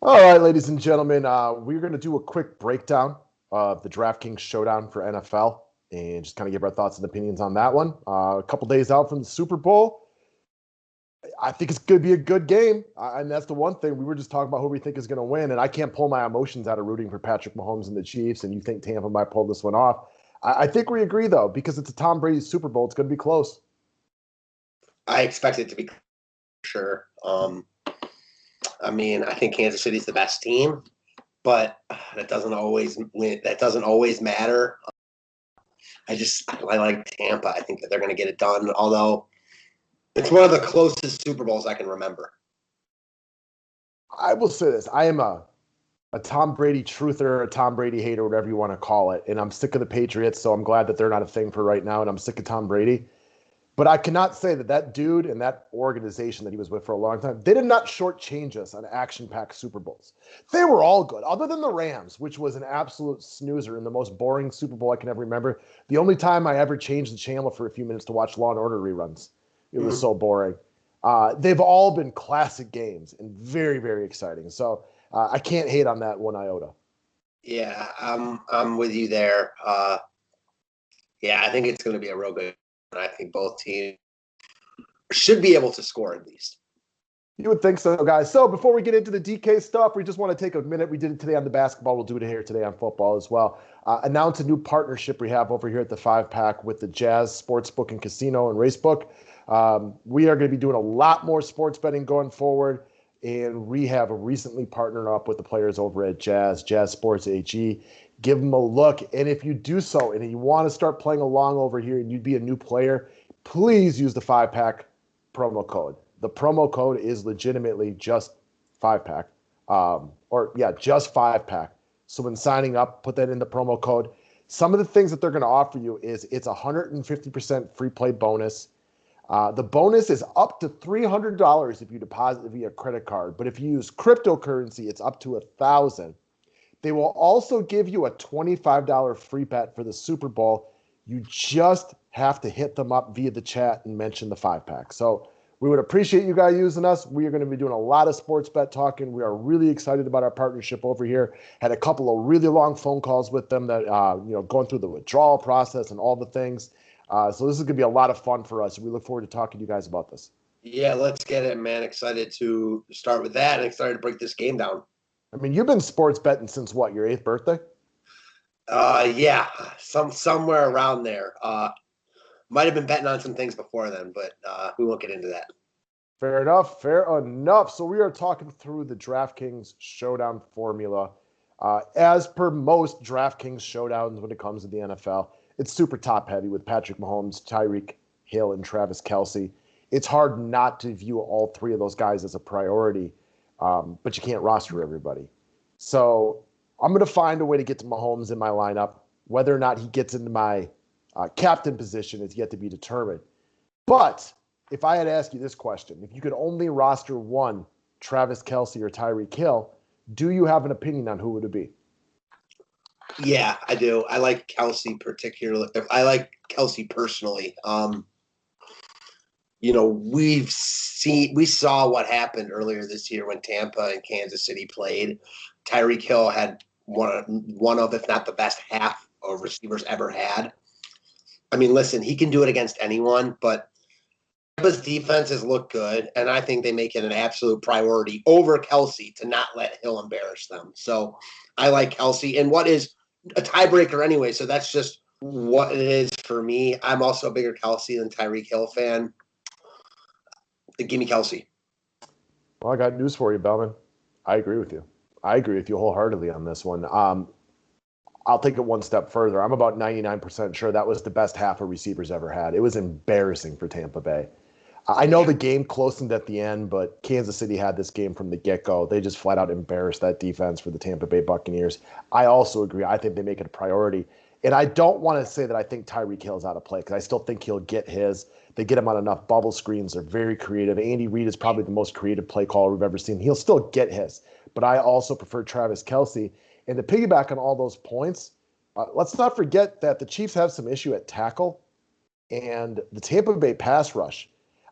All right, ladies and gentlemen, we're going to do a quick breakdown of the Draftkings Showdown for NFL and just kind of give our thoughts and opinions on that one. A couple days out from the Super Bowl. I think it's going to be a good game. And that's the one thing. We were just talking about who we think is going to win. And I can't pull my emotions out of rooting for Patrick Mahomes and the Chiefs. And you think Tampa might pull this one off. I think we agree, though, because it's a Tom Brady Super Bowl. It's going to be close. I expect it to be sure. I mean, I think Kansas City's the best team, but that doesn't always win. That doesn't always matter. I like Tampa. I think that they're going to get it done. Although it's one of the closest Super Bowls I can remember. I will say this. I am a Tom Brady truther, a Tom Brady hater, whatever you want to call it. And I'm sick of the Patriots, so I'm glad that they're not a thing for right now. And I'm sick of Tom Brady. But I cannot say that that dude and that organization that he was with for a long time, they did not shortchange us on action-packed Super Bowls. They were all good, other than the Rams, which was an absolute snoozer and the most boring Super Bowl I can ever remember. The only time I ever changed the channel for a few minutes to watch Law and Order reruns. It was so boring. They've all been classic games and very, very exciting. So I can't hate on that one iota. Yeah, I'm with you there. Yeah, I think it's going to be a real good. I think both teams should be able to score at least. You would think so, guys. So before we get into the DK stuff, we just want to take a minute. We did it today on the basketball. We'll do it here today on football as well. Announce a new partnership we have over here at the 5-Pack with the Jazz Sportsbook and Casino and Racebook. We are going to be doing a lot more sports betting going forward, and we have recently partnered up with the players over at Jazz Sports AG. Give them a look, and if you do so and you want to start playing along over here and you'd be a new player, please use the 5-Pack promo code. The promo code is legitimately just 5-Pack, just 5-Pack. So when signing up, put that in the promo code. Some of the things that they're going to offer you is it's 150% free play bonus. The bonus is up to $300 if you deposit via credit card, but if you use cryptocurrency, it's up to $1,000. They will also give you a $25 free bet for the Super Bowl. You just have to hit them up via the chat and mention the 5-Pack. So we would appreciate you guys using us. We are going to be doing a lot of sports bet talking. We are really excited about our partnership over here. Had a couple of really long phone calls with them that, going through the withdrawal process and all the things. So this is going to be a lot of fun for us. We look forward to talking to you guys about this. Yeah, let's get it, man. Excited to start with that and excited to break this game down. I mean, you've been sports betting since what, your 8th birthday? Yeah, somewhere around there. Might have been betting on some things before then, but we won't get into that. Fair enough. Fair enough. So we are talking through the DraftKings Showdown formula. As per most DraftKings Showdowns when it comes to the NFL, it's super top heavy with Patrick Mahomes, Tyreek Hill, and Travis Kelce. It's hard not to view all three of those guys as a priority, but you can't roster everybody. So I'm going to find a way to get to Mahomes in my lineup. Whether or not he gets into my captain position is yet to be determined. But if I had to ask you this question, if you could only roster one, Travis Kelce or Tyreek Hill, do you have an opinion on who would it be? Yeah, I do. I like Kelce particularly. I like Kelce personally. We saw what happened earlier this year when Tampa and Kansas City played. Tyreek Hill had one of, if not the best half of receivers ever had. I mean, listen, he can do it against anyone, but Tampa's defenses look good, and I think they make it an absolute priority over Kelce to not let Hill embarrass them. So I like Kelce, and what is a tiebreaker anyway, so that's just what it is for me. I'm also a bigger Kelce than Tyreek Hill fan. Give me Kelce. Well, I got news for you, Bellman. I agree with you. I agree with you wholeheartedly on this one. I'll take it one step further. I'm about 99% sure that was the best half a receivers ever had. It was embarrassing for Tampa Bay. I know the game closened at the end, but Kansas City had this game from the get-go. They just flat out embarrassed that defense for the Tampa Bay Buccaneers. I also agree. I think they make it a priority. And I don't want to say that I think Tyreek Hill's out of play because I still think he'll get his. They get him on enough bubble screens. They're very creative. Andy Reid is probably the most creative play caller we've ever seen. He'll still get his. But I also prefer Travis Kelce. And to piggyback on all those points, let's not forget that the Chiefs have some issue at tackle and the Tampa Bay pass rush.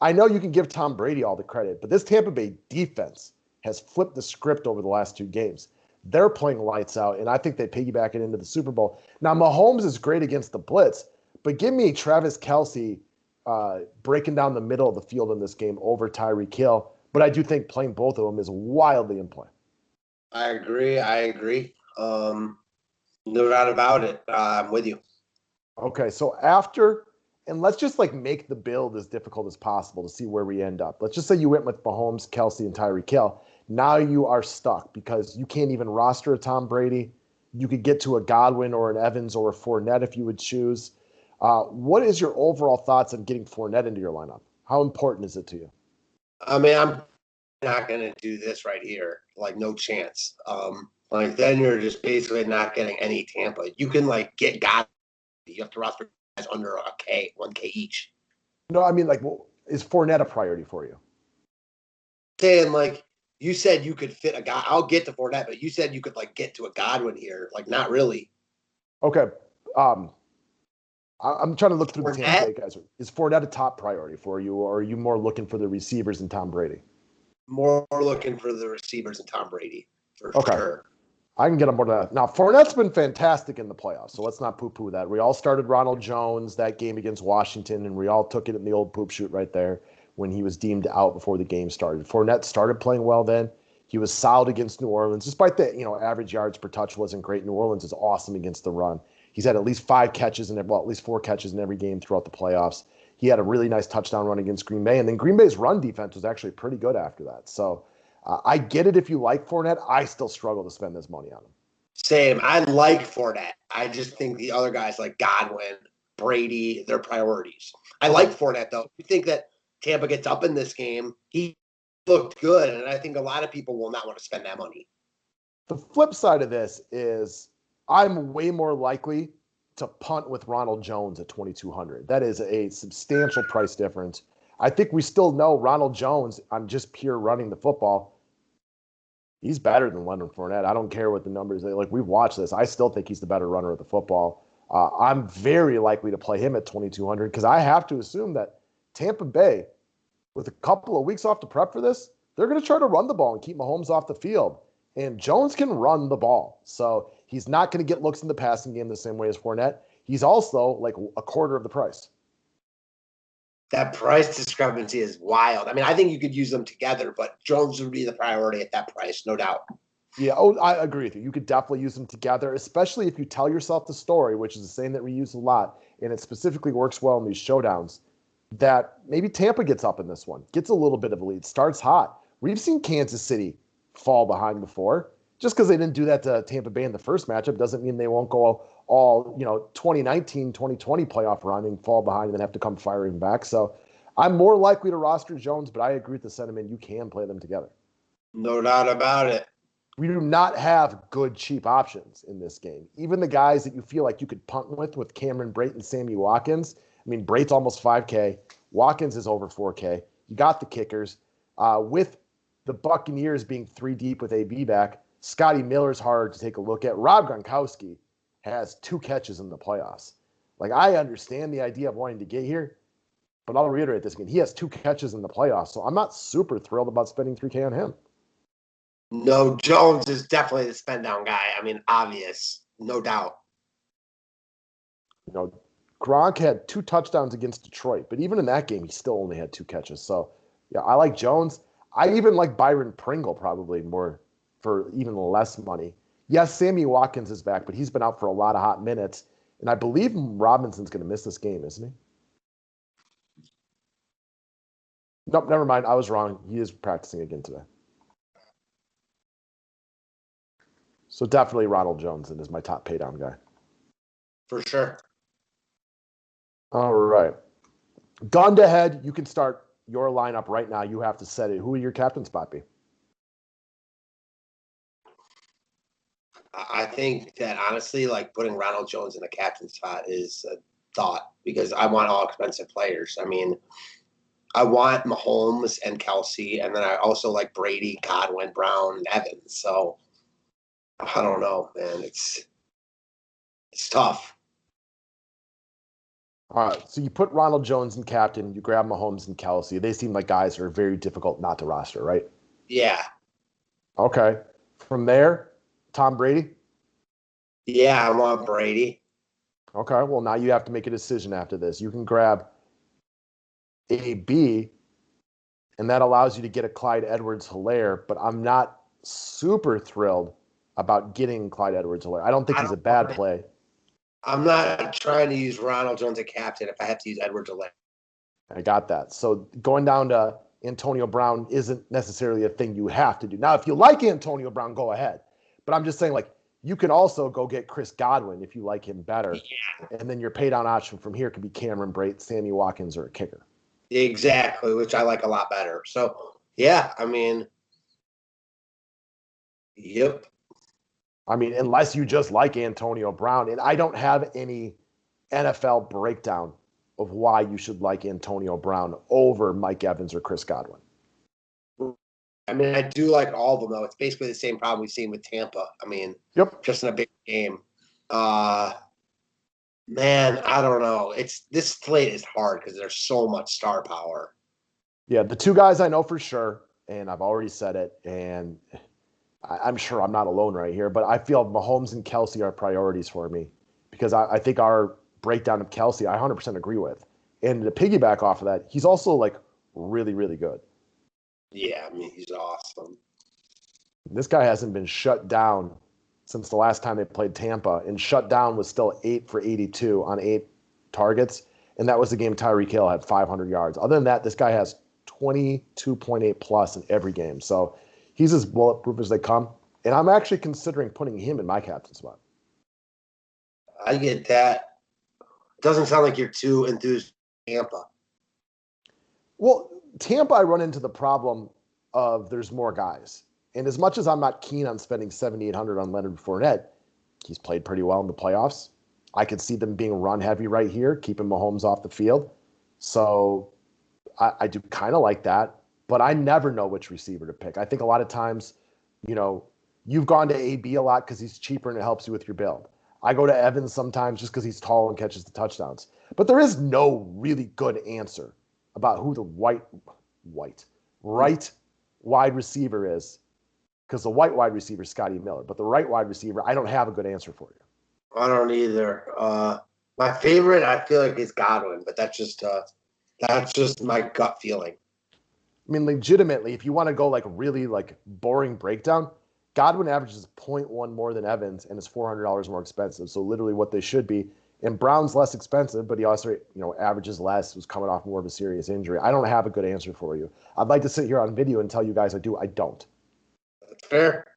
I know you can give Tom Brady all the credit, but this Tampa Bay defense has flipped the script over the last 2 games. They're playing lights out, and I think they piggyback it into the Super Bowl. Now, Mahomes is great against the blitz, but give me Travis Kelce breaking down the middle of the field in this game over Tyreek Hill. But I do think playing both of them is wildly in play. I agree. No doubt about it. I'm with you. Okay, so after, and let's just like make the build as difficult as possible to see where we end up. Let's just say you went with Mahomes, Kelce, and Tyreek Hill. Now you are stuck because you can't even roster a Tom Brady. You could get to a Godwin or an Evans or a Fournette if you would choose. What is your overall thoughts on getting Fournette into your lineup? How important is it to you? I mean, I'm not going to do this right here. Like, no chance. Like, then you're just basically not getting any Tampa. You can, like, get God. You have to roster guys under a K, 1K each. No, I mean, like, well, is Fournette a priority for you? Saying, like, you said you could fit a guy. I'll get to Fournette, but you said you could, like, get to a Godwin here. Like, not really. Okay. I'm trying to look through the Tampa Bay guys. Is Fournette a top priority for you, or are you more looking for the receivers and Tom Brady? More looking for the receivers and Tom Brady, for sure. I can get on board with that. Now, Fournette's been fantastic in the playoffs, so let's not poo-poo that. We all started Ronald Jones that game against Washington, and we all took it in the old poop shoot right there when he was deemed out before the game started. Fournette started playing well then. He was solid against New Orleans, despite the average yards per touch wasn't great. New Orleans is awesome against the run. He's had at least 5 catches at least 4 catches in every game throughout the playoffs. He had a really nice touchdown run against Green Bay, and then Green Bay's run defense was actually pretty good after that. So I get it if you like Fournette. I still struggle to spend this money on him. Same. I like Fournette. I just think the other guys like Godwin, Brady, they're priorities. I like Fournette, though. You think that Tampa gets up in this game, he looked good, and I think a lot of people will not want to spend that money. The flip side of this is I'm way more likely to punt with Ronald Jones at 2,200. That is a substantial price difference. I think we still know Ronald Jones on just pure running the football. He's better than Leonard Fournette. I don't care what the numbers are. Like, we've watched this. I still think he's the better runner of the football. I'm very likely to play him at 2,200 because I have to assume that Tampa Bay, with a couple of weeks off to prep for this, they're going to try to run the ball and keep Mahomes off the field. And Jones can run the ball. So he's not going to get looks in the passing game the same way as Fournette. He's also like a quarter of the price. That price discrepancy is wild. I mean, I think you could use them together, but Jones would be the priority at that price, no doubt. Yeah, I agree with you. You could definitely use them together, especially if you tell yourself the story, which is the saying that we use a lot, and it specifically works well in these showdowns, that maybe Tampa gets up in this one, gets a little bit of a lead, starts hot. We've seen Kansas City fall behind before. Just because they didn't do that to Tampa Bay in the first matchup doesn't mean they won't go all 2019, 2020 playoff run and fall behind and then have to come firing back. So I'm more likely to roster Jones, but I agree with the sentiment. You can play them together. No doubt about it. We do not have good, cheap options in this game. Even the guys that you feel like you could punt with Cameron Brate and Sammy Watkins. I mean, Brate's almost 5K. Watkins is over 4K. You got the kickers. With the Buccaneers being 3 deep with AB back, Scotty Miller's hard to take a look at. Rob Gronkowski has 2 catches in the playoffs. Like, I understand the idea of wanting to get here, but I'll reiterate this again. He has 2 catches in the playoffs, so I'm not super thrilled about spending 3K on him. No, Jones is definitely the spend down guy. I mean, obvious, no doubt. Gronk had 2 touchdowns against Detroit, but even in that game, he still only had 2 catches. So, yeah, I like Jones. I even like Byron Pringle probably more for even less money. Yes, Sammy Watkins is back, but he's been out for a lot of hot minutes. And I believe Robinson's going to miss this game, isn't he? Nope, never mind. I was wrong. He is practicing again today. So definitely Ronald Jones is my top pay down guy. For sure. All right. Gun to head, you can start your lineup right now. You have to set it. Who would your captain spot be? I think that honestly, like putting Ronald Jones in the captain spot is a thought because I want all expensive players. I mean, I want Mahomes and Kelce, and then I also like Brady, Godwin, Brown, and Evans. So I don't know, man. It's tough. All right, so you put Ronald Jones in captain, you grab Mahomes and Kelce. They seem like guys who are very difficult not to roster, right? Yeah. Okay. From there, Tom Brady. Yeah, I want Brady. Okay. Well, now you have to make a decision after this. You can grab AB, and that allows you to get a Clyde Edwards-Helaire, but I'm not super thrilled about getting Clyde Edwards-Helaire. I don't think I he's a don't bad want. play. I'm not trying to use Ronald Jones as captain if I have to use Edwards Alaire. I got that. So going down to Antonio Brown isn't necessarily a thing you have to do. Now, if you like Antonio Brown, go ahead. But I'm just saying, like, you can also go get Chris Godwin if you like him better. And then your pay down option from here could be Cameron Brate, Sammy Watkins, or a kicker. Exactly, which I like a lot better. So yeah, I mean, yep. I mean, unless you just like Antonio Brown. And I don't have any NFL breakdown of why you should like Antonio Brown over Mike Evans or Chris Godwin. I mean, I do like all of them though. It's basically the same problem we've seen with Tampa. I mean, Yep. just in a big game. Uh Man, I don't know. It's this slate is hard because there's so much star power. Yeah, the two guys I know for sure, and I've already said it, and I'm sure I'm not alone right here, but I feel Mahomes and Kelsey are priorities for me because I think our breakdown of Kelsey, I 100% agree with. And to piggyback off of that, he's also like really, really good. Yeah, I mean, he's awesome. This guy hasn't been shut down since the last time they played Tampa, and shut down was still 8 for 82 on 8 targets. And that was the game Tyreek Hill had 500 yards. Other than that, this guy has 22.8 plus in every game. So he's as bulletproof as they come. And I'm actually considering putting him in my captain spot. I get that. Doesn't sound like you're too enthused with Tampa. Well, Tampa, I run into the problem of there's more guys. And as much as I'm not keen on spending 7,800 on Leonard Fournette, he's played pretty well in the playoffs. I could see them being run heavy right here, keeping Mahomes off the field. So I do kind of like that, but I never know which receiver to pick. I think a lot of times, you know, you've gone to AB a lot because he's cheaper and it helps you with your build. I go to Evans sometimes just because he's tall and catches the touchdowns. But there is no really good answer about who the right wide receiver is because the white wide receiver is Scotty Miller. But the right wide receiver, I don't have a good answer for you. I don't either. My favorite, I feel like, is Godwin, but that's just my gut feeling. I mean, legitimately, if you want to go like really like boring breakdown, Godwin averages 0.1 more than Evans and is $400 more expensive. So literally what they should be. And Brown's less expensive, but he also, averages less, was coming off more of a serious injury. I don't have a good answer for you. I'd like to sit here on video and tell you guys I do. I don't. That's fair.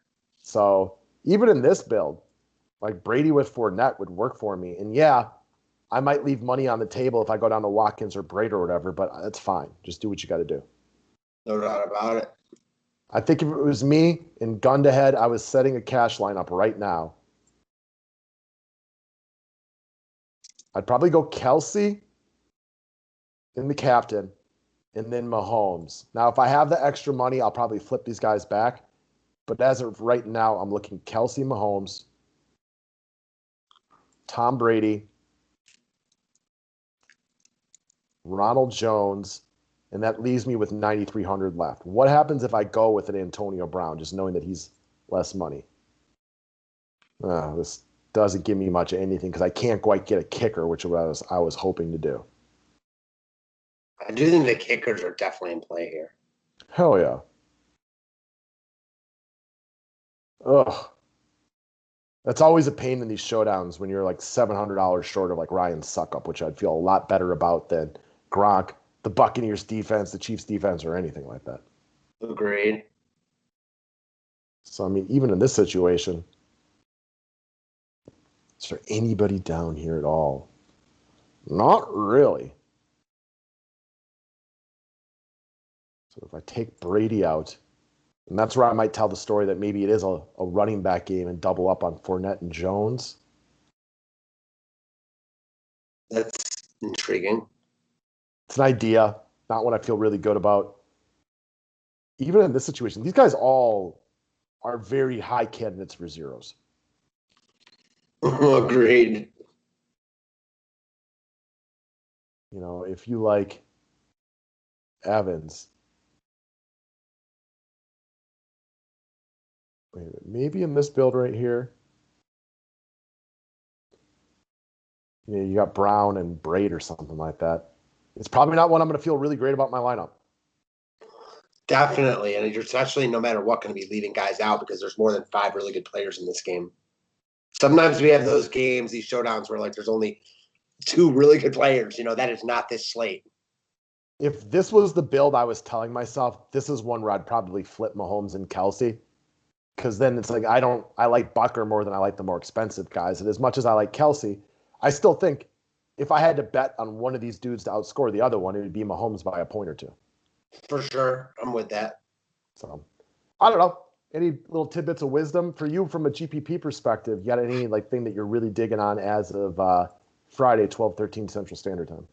So even in this build, like Brady with Fournette would work for me. And yeah, I might leave money on the table if I go down to Watkins or Brady or whatever, but that's fine. Just do what you got to do. No doubt about it. I think if it was me and gun to head, I was setting a cash lineup right now. I'd probably go Kelsey in the captain and then Mahomes. Now, if I have the extra money, I'll probably flip these guys back. But as of right now, I'm looking Kelsey, Mahomes, Tom Brady, Ronald Jones, and that leaves me with 9,300 left. What happens if I go with an Antonio Brown, just knowing that he's less money? This doesn't give me much of anything because I can't quite get a kicker, which I was hoping to do. I do think the kickers are definitely in play here. Hell yeah. Ugh. That's always a pain in these showdowns when you're like $700 short of like Ryan Suckup, which I'd feel a lot better about than Gronk, the Buccaneers defense, the Chiefs defense, or anything like that. Agreed. So, I mean, even in this situation, is there anybody down here at all? Not really. So if I take Brady out, and that's where I might tell the story that maybe it is a running back game and double up on Fournette and Jones. That's intriguing. It's an idea, not what I feel really good about. Even in this situation, these guys all are very high candidates for zeros. Agreed. If you like Evans, Wait a minute, maybe in this build right here, you got Brown and Braid or something like that. It's probably not one I'm going to feel really great about my lineup. Definitely. And you're especially no matter what going to be leaving guys out because there's more than 5 really good players in this game. Sometimes we have those games, these showdowns where like there's only 2 really good players. That is not this slate. If this was the build I was telling myself, this is one where I'd probably flip Mahomes and Kelsey. Because then it's like I like Bucker more than I like the more expensive guys. And as much as I like Kelsey, I still think if I had to bet on one of these dudes to outscore the other one, it would be Mahomes by a point or two. For sure. I'm with that. So I don't know. Any little tidbits of wisdom for you from a GPP perspective? You got any thing that you're really digging on as of Friday, 12:13 Central Standard Time?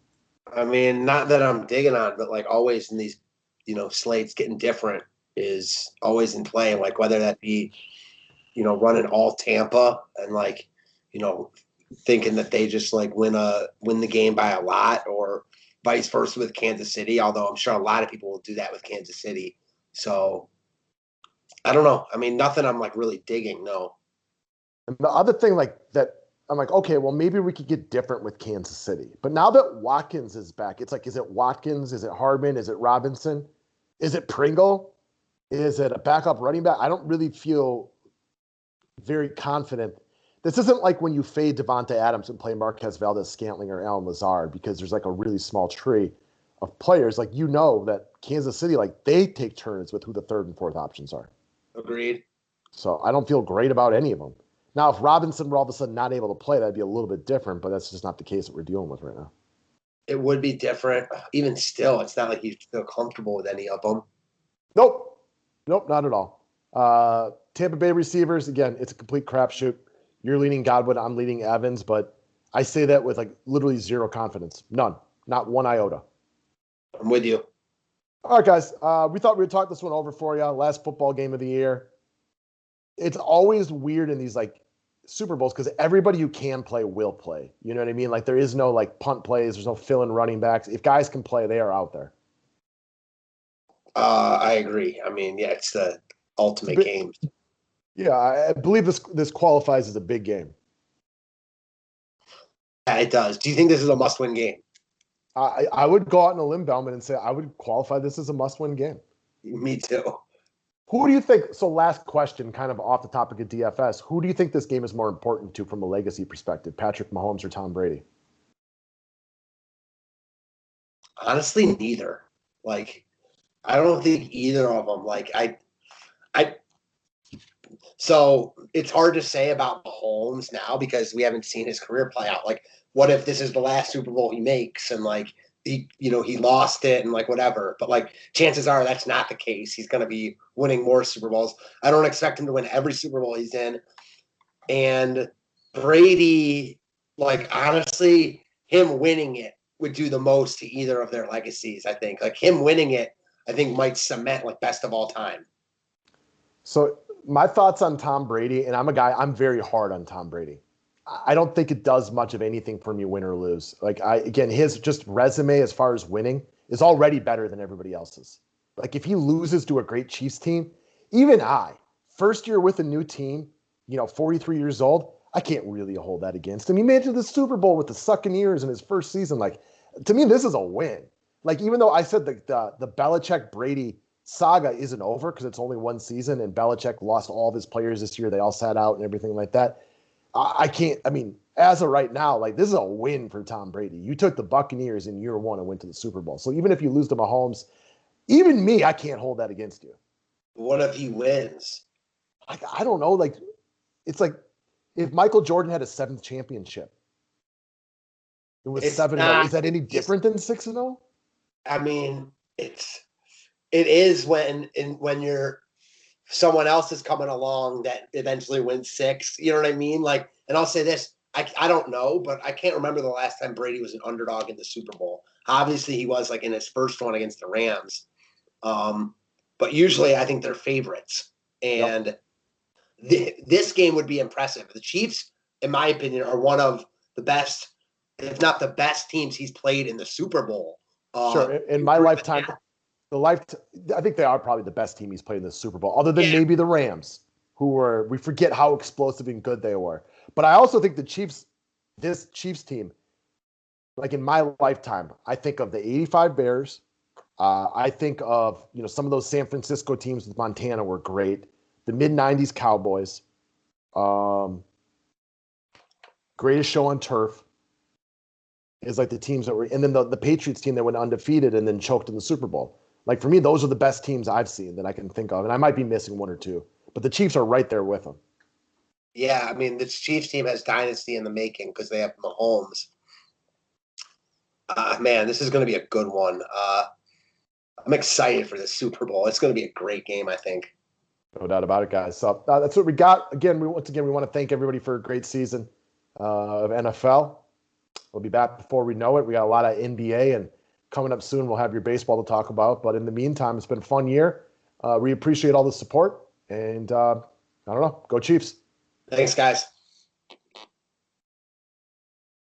I mean, not that I'm digging on, but like always in these, slates getting different is always in play. Like whether that be, running all Tampa and thinking that they just like win the game by a lot, or vice versa with Kansas City. Although I'm sure a lot of people will do that with Kansas City. So I don't know. I mean, nothing I'm like really digging. No. And the other thing that I'm like, okay, well, maybe we could get different with Kansas City. But now that Watkins is back, it's like, is it Watkins? Is it Hardman? Is it Robinson? Is it Pringle? Is it a backup running back? I don't really feel very confident. This isn't like when you fade Devonta Adams and play Marquez Valdez-Scantling or Allen Lazard because there's like a really small tree of players. Like, that Kansas City, like they take turns with who the third and fourth options are. Agreed. So I don't feel great about any of them. Now, if Robinson were all of a sudden not able to play, that'd be a little bit different, but that's just not the case that we're dealing with right now. It would be different. Even still, it's not like you feel comfortable with any of them. Nope, not at all. Tampa Bay receivers, again, it's a complete crapshoot. You're leading Godwin, I'm leading Evans, but I say that with like literally zero confidence. None. Not one iota. I'm with you. All right, guys. We thought we would talk this one over for you. Last football game of the year. It's always weird in these like Super Bowls because everybody who can play will play. You know what I mean? Like there is no like punt plays. There's no fill-in running backs. If guys can play, they are out there. I agree. I mean, yeah, it's the ultimate game. Yeah, I believe this qualifies as a big game. Yeah, it does. Do you think this is a must-win game? I would go out on a limb, Bellman, and say I would qualify this as a must-win game. Me too. Who do you think? So, last question, kind of off the topic of DFS. Who do you think this game is more important to from a legacy perspective, Patrick Mahomes or Tom Brady? Honestly, neither. Like, I don't think either of them. Like, So it's hard to say about Mahomes now because we haven't seen his career play out. Like, what if this is the last Super Bowl he makes and like he lost it and like whatever. But like chances are that's not the case. He's going to be winning more Super Bowls. I don't expect him to win every Super Bowl he's in. And Brady, like honestly, him winning it would do the most to either of their legacies. I think like him winning it, I think might cement like best of all time. So my thoughts on Tom Brady, and I'm very hard on Tom Brady. I don't think it does much of anything for me, win or lose. Again, his just resume as far as winning is already better than everybody else's. Like if he loses to a great Chiefs team, even first year with a new team, 43 years old, I can't really hold that against him. He made it to the Super Bowl with the sucking ears in his first season. Like to me, this is a win. Like even though I said the Belichick Brady saga isn't over because it's only one season and Belichick lost all of his players this year. They all sat out and everything like that. I can't, as of right now, like this is a win for Tom Brady. You took the Buccaneers in year one and went to the Super Bowl. So even if you lose to Mahomes, even me, I can't hold that against you. What if he wins? I don't know. Like, it's like if Michael Jordan had a 7th championship, it was 7-0. Is that any different than 6-0? I mean, it is when you're someone else is coming along that eventually wins 6. You know what I mean? Like, and I'll say this, I don't know, but I can't remember the last time Brady was an underdog in the Super Bowl. Obviously, he was like in his first one against the Rams. But usually I think they're favorites. And this game would be impressive. The Chiefs, in my opinion, are one of the best, if not the best teams he's played in the Super Bowl. Sure. In my lifetime, I think they are probably the best team he's played in the Super Bowl, other than maybe the Rams, we forget how explosive and good they were. But I also think this Chiefs team, like in my lifetime, I think of the 85 Bears. I think of, some of those San Francisco teams with Montana were great. The mid-90s Cowboys. Greatest show on turf is like the teams that were, and then the Patriots team that went undefeated and then choked in the Super Bowl. Like for me, those are the best teams I've seen that I can think of. And I might be missing one or two, but the Chiefs are right there with them. Yeah, I mean, this Chiefs team has dynasty in the making because they have Mahomes. Man, this is going to be a good one. I'm excited for this Super Bowl. It's going to be a great game, I think. No doubt about it, guys. So that's what we got. Again, we want to thank everybody for a great season of NFL. We'll be back before we know it. We got a lot of NBA, and coming up soon, we'll have your baseball to talk about. But in the meantime, it's been a fun year. We appreciate all the support, and I don't know. Go Chiefs. Thanks, guys.